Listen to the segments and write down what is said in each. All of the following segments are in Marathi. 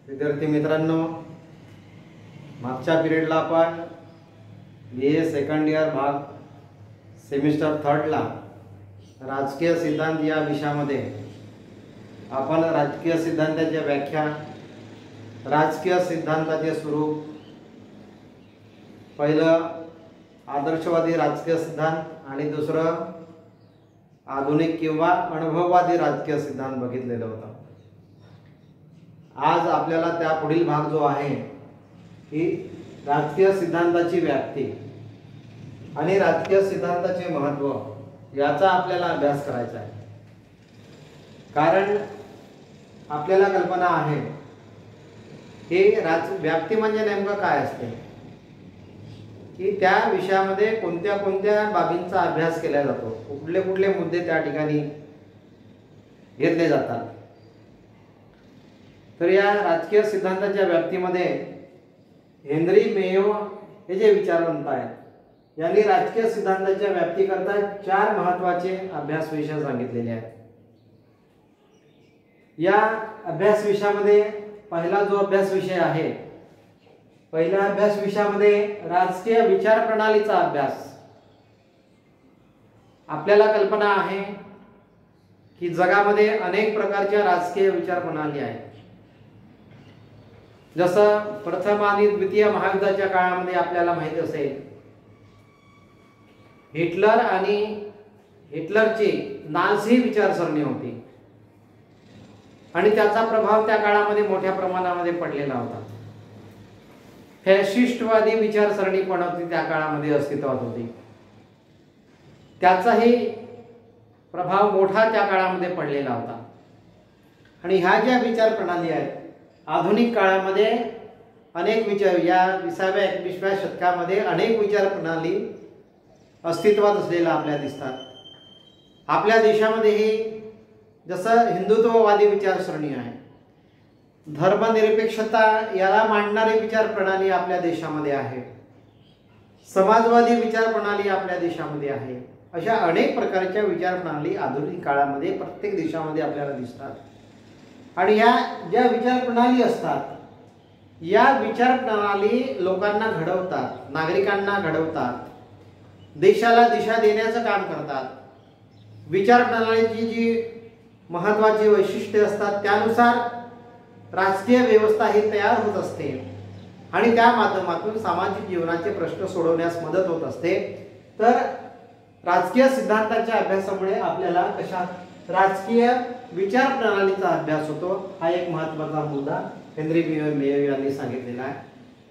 विद्यार्थी मित्रांनो, मागच्या पिरियडला आपण BA सेकंड इयर भाग सेमिस्टर 3ला राजकीय सिद्धांत या विषयामध्ये आपण राजकीय सिद्धांताची व्याख्या, राजकीय सिद्धांताचे स्वरूप, पहिलं आदर्शवादी राजकीय सिद्धांत आणि दुसरं आधुनिक किंवा अनुभववादी राजकीय सिद्धांत बघितलेलं होतं। आज आपल्याला त्या पुढील भाग जो आहे की राजकीय सिद्धांताची व्याप्ती आणि राजकीय सिद्धांताचे महत्त्व याचा आपल्याला अभ्यास करायचा आहे। कारण आपल्याला कल्पना आहे की व्याप्ती म्हणजे नेमकं काय असते, की त्या विषयामध्ये कोणत्या कोणत्या बाबींचा अभ्यास केला जातो, कुठले कुठले मुद्दे त्या ठिकाणी घेतले जातात। तर या राजकीय सिद्धांताच्या व्याप्तीमध्ये हेनरी मेयो हे जे विचारवंत आहेत यांनी राजकीय सिद्धांताच्या व्याप्तीकरता 4 महत्त्वाचे अभ्यास विषय सांगितलेले आहेत। या अभ्यास विषयामध्ये पहिला जो अभ्यास विषय आहे, पहिल्या अभ्यास विषयामध्ये राजकीय विचार प्रणालीचा अभ्यास। आपल्याला कल्पना आहे की जगामध्ये अनेक प्रकारच्या राजकीय विचार प्रणाली आहेत। जसं प्रथम आणि द्वितीय महायुद्धाच्या काळामध्ये आपल्याला माहिती असेल, हिटलर आणि हिटलरची नाझी विचारसरणी होती आणि त्याचा प्रभाव त्या काळामध्ये मोठ्या प्रमाणामध्ये पडलेला होता। फॅशिस्टवादी विचारसरणी पण होती, त्या काळामध्ये अस्तित्वात होती, त्याचाही प्रभाव मोठा त्या काळामध्ये पडलेला होता। आणि ह्या ज्या विचार प्रणाली आहेत, आधुनिक काळामध्ये अनेक विचार, या 20व्या-21व्या शतकामध्ये अनेक विचार प्रणाली अस्तित्वात असलेल्या आपल्याला दिसतात। आपल्या देशामध्येही जसं हिंदुत्ववादी विचारसरणी आहे, धर्मनिरपेक्षता याला मांडणारी विचार प्रणाली आपल्या देशामध्ये आहे, समाजवादी विचार प्रणाली आपल्या देशामध्ये आहे। अशा अनेक प्रकारच्या विचार प्रणाली आधुनिक काळामध्ये प्रत्येक देशामध्ये आपल्याला दिसतात। आणि या ज्या विचार प्रणाली असतात, या विचार प्रणाली लोकांना घडवतात, नागरिकांना घडवतात, देशाला दिशा देण्याचं काम करतात। विचार प्रणालीची जी महत्त्वाची वैशिष्ट्ये असतात त्यानुसार राजकीय व्यवस्था ही तयार होत असते आणि त्या माध्यमातून सामाजिक जीवनाचे प्रश्न सोडवण्यास मदत होत असते। तर राजकीय सिद्धांताच्या अभ्यासामुळे आपल्याला कशा राजकीय विचार प्रणालीचा अभ्यास होतो, हा एक महत्त्वाचा मुद्दा हेनरी मेयो यांनी सांगितलेला आहे।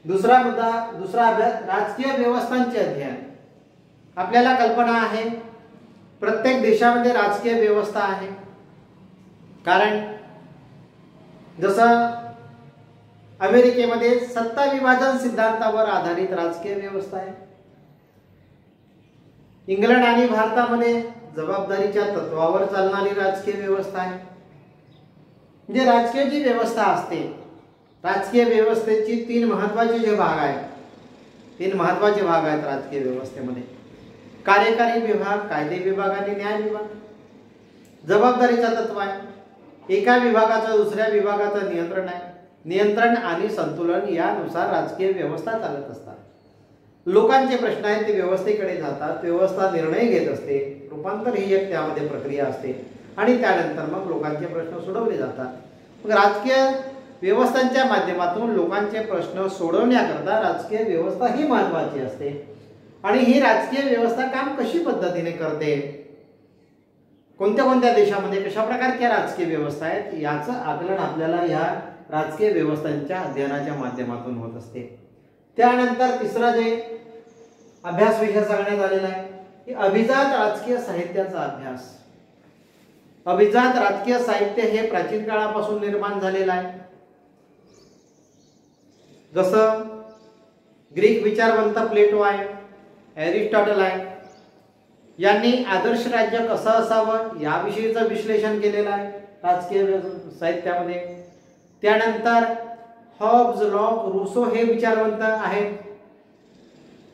दुसरा मुद्दा, दुसरा अभ्यास राजकीय व्यवस्थांचे अध्ययन। आपल्याला कल्पना आहे प्रत्येक देशामध्ये राजकीय व्यवस्था आहे, कारण जसं अमेरिकेमध्ये सत्ता विभाजन सिद्धांतावर आधारित राजकीय व्यवस्था आहे, इंग्लंड आणि भारतामध्ये जबाबदारीच्या तत्वावर चालणारी राजकीय व्यवस्था आहे। म्हणजे राजकीय जी व्यवस्था असते, राजकीय व्यवस्थेची 3 महत्त्वाचे जे भाग आहेत, 3 महत्त्वाचे भाग आहेत राजकीय व्यवस्थेमध्ये: कार्यकारी विभाग, कायदे विभाग आणि न्याय विभाग। जबाबदारीचा तत्व आहे, एका विभागाचं दुसऱ्या विभागाचं नियंत्रण आहे, नियंत्रण आणि संतुलन यानुसार राजकीय व्यवस्था चालत असतात। लोकांचे प्रश्न आहेत ते व्यवस्थेकडे जातात, व्यवस्था निर्णय घेत असते, रूपांतर ही एक त्यामध्ये प्रक्रिया असते आणि त्यानंतर मग लोकांचे प्रश्न सोडवले जातात। मग राजकीय व्यवस्थांच्या माध्यमातून लोकांचे प्रश्न सोडवण्याकरता राजकीय व्यवस्था ही महत्त्वाची असते। आणि ही राजकीय व्यवस्था काम कशी पद्धतीने करते, कोणत्या कोणत्या देशामध्ये कशा प्रकारच्या राजकीय व्यवस्था आहेत, याचं आकलन आपल्याला या राजकीय व्यवस्थांच्या अध्ययनाच्या माध्यमातून होत असते। त्यानंतर तिसरा जे अभ्यास विषय सांगण्यात आलेला आहे की अभिजात राजकीय साहित्याचा अभ्यास। अभिजात राजकीय साहित्य हे प्राचीन काळापासून निर्माण झालेलं आहे। जसं ग्रीक विचारवंत प्लेटो आहे, एरिस्टॉटल आहे, यांनी आदर्श राज्य कसं असावं याविषयीचं विश्लेषण केलेलं आहे राजकीय साहित्यामध्ये। त्यानंतर हॉब्स, लॉक, रूसो हे विचारवंत आहेत।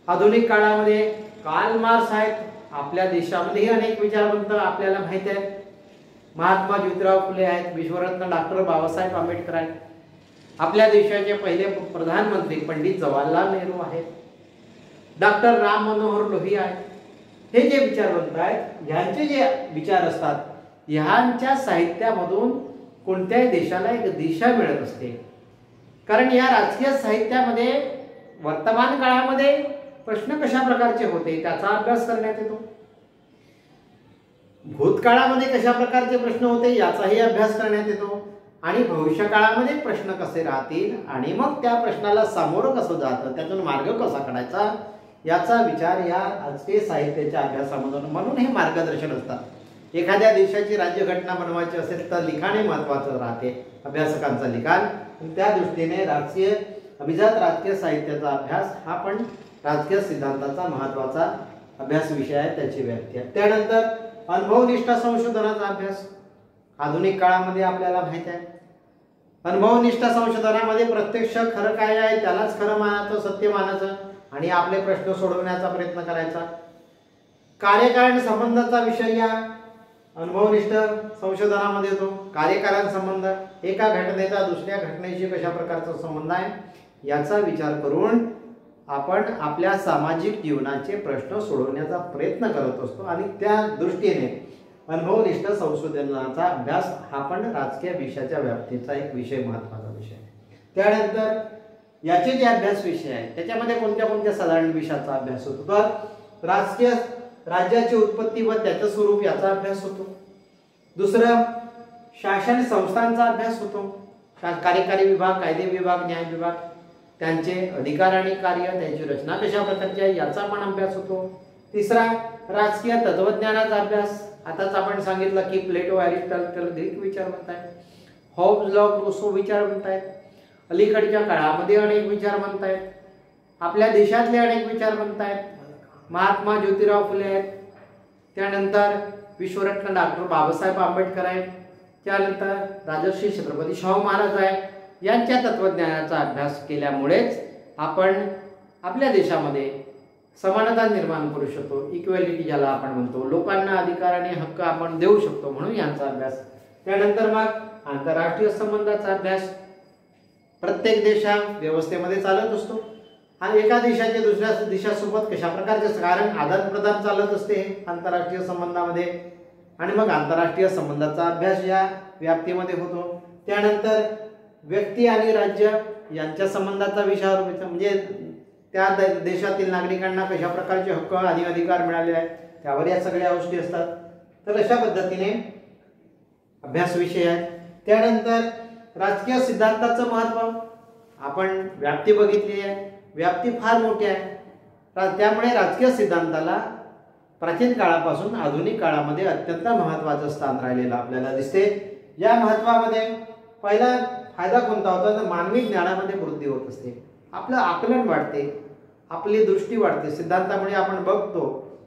आधुनिक काळामध्ये कार्ल मार्क्स आहेत, आपल्या देशामध्येही अनेक विचारवंत आपल्याला माहिती आहेत। महात्मा ज्योतिराव फुले आहेत, विश्वरत्न डॉक्टर बाबासाहेब आंबेडकर आहेत। आपल्या देशाचे पहिले प्रधानमंत्री पंडित जवाहरलाल नेहरू आहेत, डॉक्टर राम मनोहर लोहिया आहेत. हे जे विचारवंत आहेत, ह्यांचे जे विचार असतात, ह्यांच्या साहित्यामधून कोणत्याही देशाला एक दिशा मिळत असते. कारण या राजकीय साहित्यामध्ये वर्तमान काळामध्ये प्रश्न कशा प्रकारचे होते त्याचा अभ्यास करण्यात येतो. भूतकाळामध्ये कशा प्रकारचे प्रश्न होते याचाही अभ्यास करण्यात येतो आणि भविष्य काळामध्ये प्रश्न कसे राहतील आणि मग त्या प्रश्नाला सामोरं कसं जातं, त्यातून मार्ग कसा काढायचा याचा विचार या राजकीय साहित्याच्या अभ्यासामधून. म्हणून हे मार्गदर्शन असतात. एखाद्या देशाची राज्यघटना बनवायची असेल तर लिखाणे महत्त्वाचं राहते, अभ्यासकांचं लिखाण. त्या दृष्टीने राजकीय अभिजात राजकीय साहित्याचा अभ्यास हा पण राजकीय सिद्धांताचा महत्त्वाचा अभ्यास विषय आहे, त्याची व्याप्ती आहे. त्यानंतर अनुभवनिष्ठ संशोधनाचा अभ्यास. आधुनिक काळामध्ये आपल्याला माहिती आहे, अनुभवनिष्ठ संशोधनामध्ये प्रत्यक्ष खरं काय आहे त्यालाच खरं मानायचं, सत्य मानायचं आणि आपले प्रश्न सोडवण्याचा प्रयत्न करायचा. कार्यकारण संबंधाचा विषय या अनुभवनिष्ठ संशोधनामध्ये येतो. कार्यकारण संबंध, एका घटनेचा दुसऱ्या घटनेशी कशा प्रकारचा संबंध आहे याचा विचार करून आपण आपल्या सामाजिक जीवनाचे प्रश्न सोडवण्याचा प्रयत्न करत असतो आणि त्या दृष्टीने अनुभवनिष्ठ संशोधनाचा अभ्यास हा पण राजकीय विषयाच्या व्याप्तीचा एक विषय, महत्त्वाचा विषय. त्यानंतर याचे जे अभ्यास विषय आहेत त्याच्यामध्ये कोणत्या कोणत्या साधारण विषयाचा अभ्यास होतो, तर राजकीय राज्याची उत्पत्ती व त्याचं स्वरूप याचा अभ्यास होतो. दुसरं शासन संस्थांचा अभ्यास होतो. कार्यकारी विभाग, कायदे विभाग, न्याय विभाग, त्यांचे अधिकार आणि कार्य, त्यांची रचना कशा प्रकारची आहे याचा पण अभ्यास होतो. तिसरा राजकीय तत्वज्ञानाचा अभ्यास. आताच आपण सांगितलं की प्लेटो, अरिस्टॉटल ग्रीक विचारवंत आहेत, हॉब्स, लॉक, रूसो विचारवंत आहेत. अलीकडच्या काळामध्ये अनेक विचारवंत आहेत, आपल्या देशातले अनेक विचारवंत आहेत. महात्मा ज्योतिराव फुले आहेत, त्यानंतर विश्वरत्न डॉक्टर बाबासाहेब आंबेडकर आहेत, त्यानंतर राजर्षी छत्रपती शाहू महाराज आहेत. यांच्या तत्वज्ञानाचा अभ्यास केल्यामुळेच आपण आपल्या देशामध्ये समानता निर्माण करू शकतो, इक्वॅलिटी ज्याला आपण म्हणतो, लोकांना अधिकार आणि हक्क आपण देऊ शकतो, म्हणून यांचा अभ्यास. त्यानंतर मग आंतरराष्ट्रीय संबंधाचा अभ्यास. प्रत्येक देशा व्यवस्थेमध्ये चालत असतो आणि एका देशाच्या दुसऱ्या देशासोबत कशा प्रकारचे कारण आदान प्रदान चालत असते आंतरराष्ट्रीय संबंधामध्ये आणि मग आंतरराष्ट्रीय संबंधाचा अभ्यास या व्याप्तीमध्ये होतो. त्यानंतर व्यक्ती आणि राज्य यांच्या संबंधाचा विषयावर म्हणजे त्या देशातील नागरिकांना कशा प्रकारचे हक्क आणि अधिकार मिळाले आहेत त्यावर या सगळ्या गोष्टी असतात. तर अशा पद्धतीने अभ्यास विषय आहेत. त्यानंतर राजकीय सिद्धांताचं महत्त्व आपण व्याप्ती बघितली आहे, व्याप्ती फार मोठी आहे. त्यामुळे राजकीय सिद्धांताला प्राचीन काळापासून आधुनिक काळामध्ये अत्यंत महत्त्वाचं स्थान राहिलेलं आपल्याला दिसते. या महत्त्वामध्ये पहिला फायदा कोणता होता तर मानवी ज्ञानामध्ये वृद्धी होत असते, आपलं आकलन वाढते, आपली दृष्टी वाढते. सिद्धांतामुळे आपण बघतो,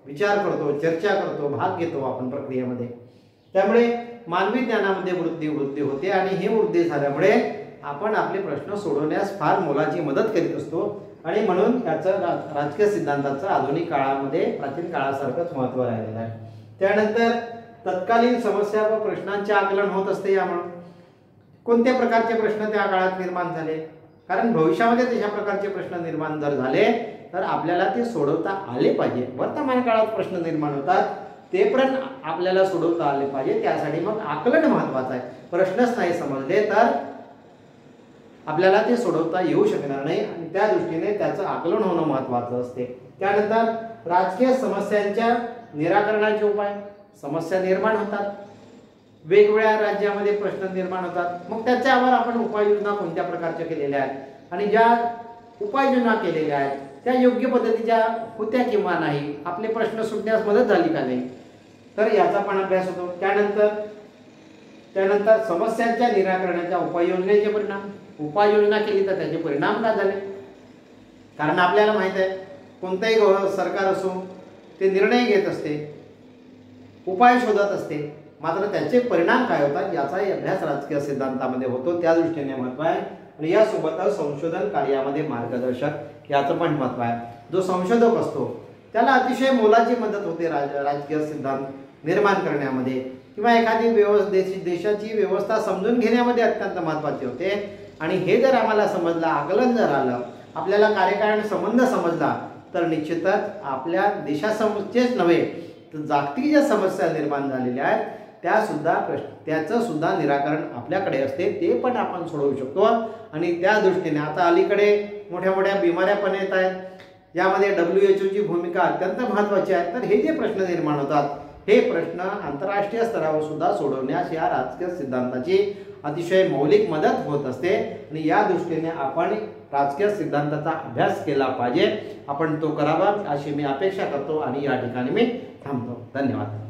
विचार करतो, चर्चा करतो, भाग घेतो आपण प्रक्रियेमध्ये. त्यामुळे मानवी ज्ञानामध्ये वृद्धी होते आणि ही वृद्धी झाल्यामुळे आपण आपले प्रश्न सोडवण्यास फार मोलाची मदत करीत असतो आणि म्हणून याचं राजकीय सिद्धांताचं आधुनिक काळामध्ये प्राचीन काळासारखंच महत्त्व राहिलेलं आहे. त्यानंतर तत्कालीन समस्या व प्रश्नांचे आकलन होत असते. यामुळे कोणत्या प्रकारचे प्रश्न त्या काळात निर्माण झाले, कारण भविष्यामध्ये तशा प्रकारचे प्रश्न निर्माण जर झाले तर आपल्याला ते सोडवता आले पाहिजे. वर्तमान काळात प्रश्न निर्माण होतात ते पण आपल्याला सोडवता आले पाहिजे. त्यासाठी मग आकलन महत्त्वाचं आहे. प्रश्नच नाही समजले तर आपल्याला ते सोडवता येऊ शकणार नाही आणि त्या दृष्टीने त्याचं आकलन होणं महत्त्वाचं असते. त्यानंतर राजकीय समस्यांच्या निराकरणाचे उपाय. समस्या निर्माण होतात, वेगवेगळ्या राज्यामध्ये प्रश्न निर्माण होतात, मग त्याच्यावर आपण उपाययोजना कोणत्या प्रकारच्या केलेल्या आहेत आणि ज्या उपाययोजना केलेल्या आहेत त्या योग्य पद्धतीच्या होत्या किंवा नाही, आपले प्रश्न सुटण्यास मदत झाली का नाही, तर याचा पण अभ्यास होतो. त्यानंतर समस्यांच्या निराकरणाच्या उपाययोजनेचे परिणाम. उपाययोजना केली तर त्याचे परिणाम काय झाले, कारण आपल्याला माहित आहे कोणतेही सरकार असो ते निर्णय घेत असते, उपाय शोधत असते, मात्र त्याचे परिणाम काय होतात याचाही अभ्यास राजकीय सिद्धांतामध्ये होतो. त्या दृष्टीने महत्त्व आहे आणि यासोबतच संशोधन कार्यामध्ये मार्गदर्शक याचं पण महत्त्व आहे. जो संशोधक असतो त्याला अतिशय मोलाची मदत होते राजकीय सिद्धांत निर्माण करण्यामध्ये किंवा एखादी देशाची व्यवस्था समजून घेण्यामध्ये अत्यंत महत्त्वाची होते. आणि हे जर आम्हाला समजलं, आकलन जर आलं, आपल्याला कार्यकारण संबंध समजला, तर निश्चितच आपल्या देशासमोरचेच नव्हे तर जागतिक ज्या समस्या निर्माण झालेल्या आहेत त्याचं सुद्धा निराकरण आपल्याकडे असते, ते पण आपण सोडवू शकतो। आणि त्या दृष्टीने आता अलीकडे मोठ्या मोठ्या बिमाऱ्या पण येत आहेत, यामध्ये WHO ची भूमिका अत्यंत महत्त्वाची आहे। तर हे जे प्रश्न निर्माण होतात, हे प्रश्न आंतरराष्ट्रीय स्तरावर सुद्धा सोडवण्यास या राजकीय सिद्धांताची अतिशय मौलिक मदत होत असते आणि या दृष्टीने आपण राजकीय सिद्धांताचा अभ्यास केला पाहिजे, आपण तो करावा अशी मी अपेक्षा करतो आणि या ठिकाणी मी थांबतो। धन्यवाद।